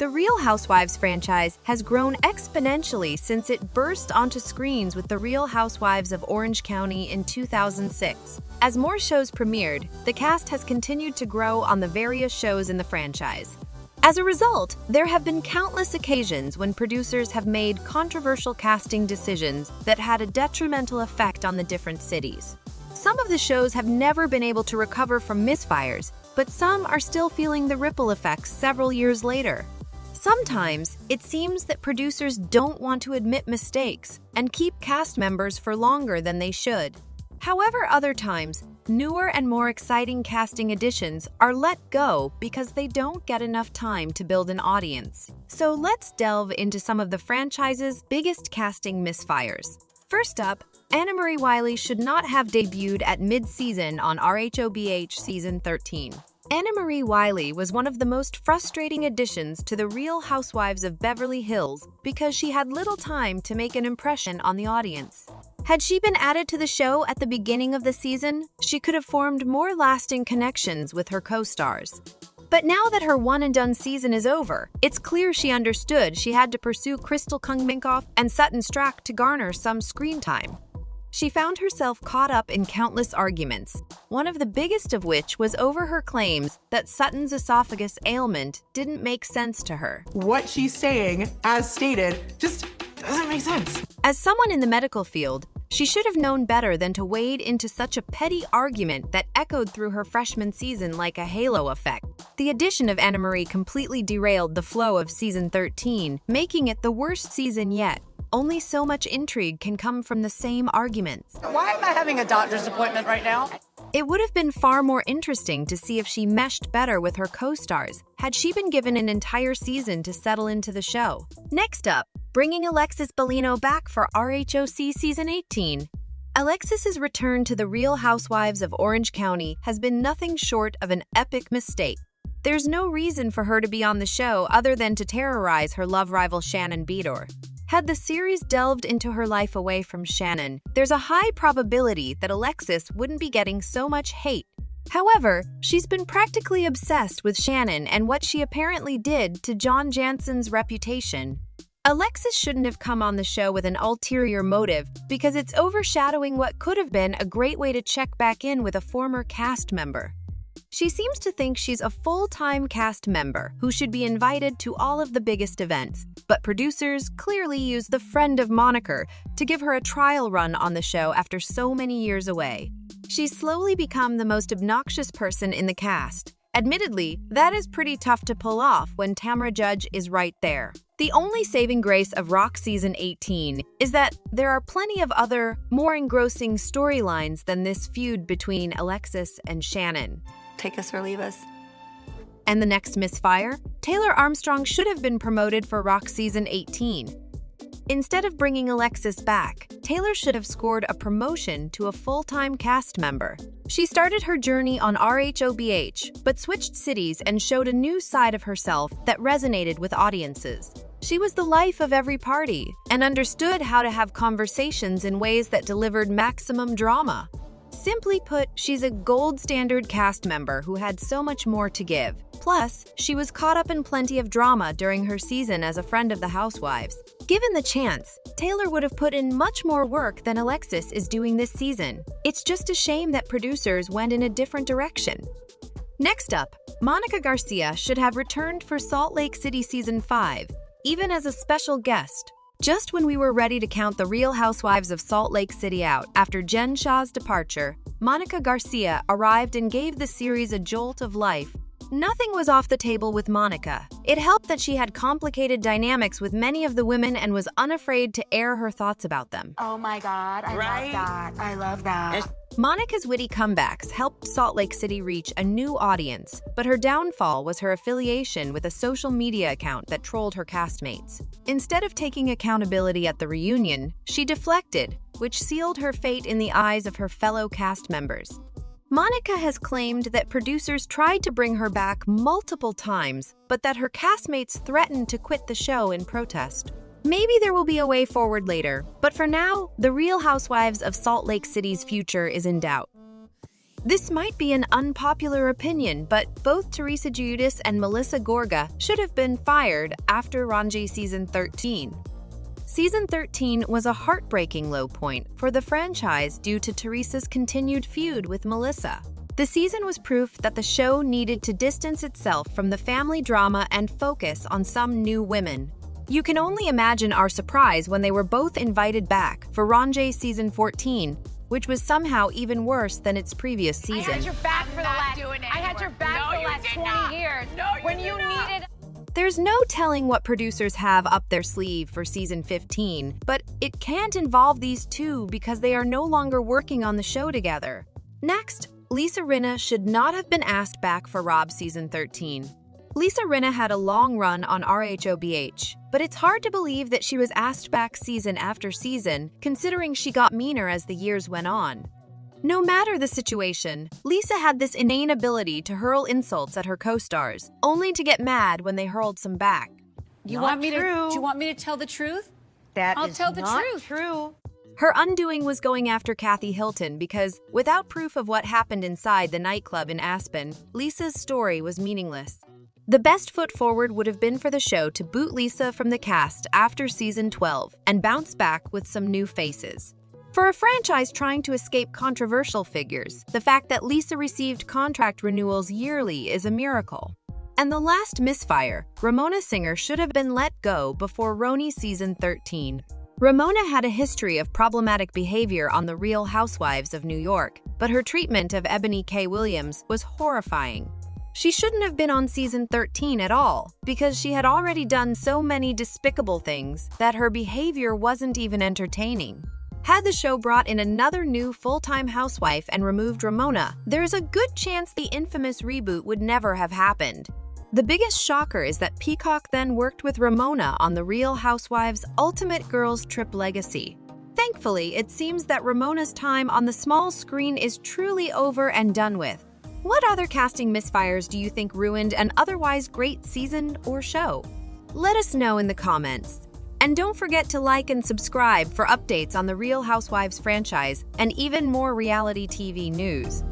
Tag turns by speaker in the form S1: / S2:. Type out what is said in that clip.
S1: The Real Housewives franchise has grown exponentially since it burst onto screens with The Real Housewives of Orange County in 2006. As more shows premiered, the cast has continued to grow on the various shows in the franchise. As a result, there have been countless occasions when producers have made controversial casting decisions that had a detrimental effect on the different cities. Some of the shows have never been able to recover from misfires, but some are still feeling the ripple effects several years later. Sometimes, it seems that producers don't want to admit mistakes and keep cast members for longer than they should. However, other times, newer and more exciting casting additions are let go because they don't get enough time to build an audience. So let's delve into some of the franchise's biggest casting misfires. First up, Annemarie Wiley should not have debuted at mid-season on RHOBH Season 13. Annemarie Wiley was one of the most frustrating additions to the Real Housewives of Beverly Hills because she had little time to make an impression on the audience. Had she been added to the show at the beginning of the season, she could have formed more lasting connections with her co-stars. But now that her one-and-done season is over, it's clear she understood she had to pursue Crystal Kungminkoff and Sutton Strack to garner some screen time. She found herself caught up in countless arguments, one of the biggest of which was over her claims that Sutton's esophagus ailment didn't make sense to her.
S2: What she's saying, as stated, just doesn't make sense.
S1: As someone in the medical field, she should have known better than to wade into such a petty argument that echoed through her freshman season like a halo effect. The addition of Annemarie completely derailed the flow of Season 13, making it the worst season yet. Only so much intrigue can come from the same arguments.
S3: Why am I having a doctor's appointment right now?
S1: It would have been far more interesting to see if she meshed better with her co-stars had she been given an entire season to settle into the show. Next up, bringing Alexis Bellino back for RHOC Season 18. Alexis's return to the Real Housewives of Orange County has been nothing short of an epic mistake. There's no reason for her to be on the show other than to terrorize her love rival Shannon Beador. Had the series delved into her life away from Shannon, there's a high probability that Alexis wouldn't be getting so much hate. However, she's been practically obsessed with Shannon and what she apparently did to John Jansen's reputation. Alexis shouldn't have come on the show with an ulterior motive because it's overshadowing what could have been a great way to check back in with a former cast member. She seems to think she's a full-time cast member who should be invited to all of the biggest events, but producers clearly use the friend of moniker to give her a trial run on the show after so many years away. She's slowly become the most obnoxious person in the cast. Admittedly, that is pretty tough to pull off when Tamra Judge is right there. The only saving grace of RHOC Season 18 is that there are plenty of other, more engrossing storylines than this feud between Alexis and Shannon.
S4: Take us or leave us.
S1: And the next misfire? Taylor Armstrong should have been promoted for RHOC Season 18. Instead of bringing Alexis back, Taylor should have scored a promotion to a full-time cast member. She started her journey on RHOBH, but switched cities and showed a new side of herself that resonated with audiences. She was the life of every party and understood how to have conversations in ways that delivered maximum drama. Simply put, she's a gold standard cast member who had so much more to give. Plus, she was caught up in plenty of drama during her season as a friend of the Housewives. Given the chance, Taylor would have put in much more work than Alexis is doing this season. It's just a shame that producers went in a different direction. Next up, Monica Garcia should have returned for Salt Lake City Season 5, even as a special guest. Just when we were ready to count the Real Housewives of Salt Lake City out after Jen Shah's departure, Monica Garcia arrived and gave the series a jolt of life. Nothing was off the table with Monica. It helped that she had complicated dynamics with many of the women and was unafraid to air her thoughts about them.
S4: Oh my God, I love that. I love that.
S1: Monica's witty comebacks helped Salt Lake City reach a new audience, but her downfall was her affiliation with a social media account that trolled her castmates. Instead of taking accountability at the reunion, she deflected, which sealed her fate in the eyes of her fellow cast members. Monica has claimed that producers tried to bring her back multiple times, but that her castmates threatened to quit the show in protest. Maybe there will be a way forward later, but for now, the Real Housewives of Salt Lake City's future is in doubt. This might be an unpopular opinion, but both Teresa Giudice and Melissa Gorga should have been fired after RHONJ season 13. Season 13 was a heartbreaking low point for the franchise due to Teresa's continued feud with Melissa. The season was proof that the show needed to distance itself from the family drama and focus on some new women. You can only imagine our surprise when they were both invited back for RHONJ season 14, which was somehow even worse than its previous season.
S5: I had your back for the last 20 years. When you needed...
S1: There's no telling what producers have up their sleeve for season 15, but it can't involve these two because they are no longer working on the show together. Next, Lisa Rinna should not have been asked back for RHOBH season 13. Lisa Rinna had a long run on RHOBH, but it's hard to believe that she was asked back season after season, considering she got meaner as the years went on. No matter the situation, Lisa had this inane ability to hurl insults at her co-stars, only to get mad when they hurled some back.
S3: Do you want me to tell the truth?
S5: I'll
S3: tell the truth.
S5: True.
S1: Her undoing was going after Kathy Hilton because, without proof of what happened inside the nightclub in Aspen, Lisa's story was meaningless. The best foot forward would have been for the show to boot Lisa from the cast after season 12 and bounce back with some new faces. For a franchise trying to escape controversial figures, the fact that Lisa received contract renewals yearly is a miracle. And the last misfire, Ramona Singer should have been let go before RHONY season 13. Ramona had a history of problematic behavior on the Real Housewives of New York, but her treatment of Ebony K. Williams was horrifying. She shouldn't have been on season 13 at all, because she had already done so many despicable things that her behavior wasn't even entertaining. Had the show brought in another new full-time housewife and removed Ramona, there's a good chance the infamous reboot would never have happened. The biggest shocker is that Peacock then worked with Ramona on the Real Housewives' Ultimate Girls Trip legacy. Thankfully, it seems that Ramona's time on the small screen is truly over and done with. What other casting misfires do you think ruined an otherwise great season or show? Let us know in the comments. And don't forget to like and subscribe for updates on the Real Housewives franchise and even more reality TV news.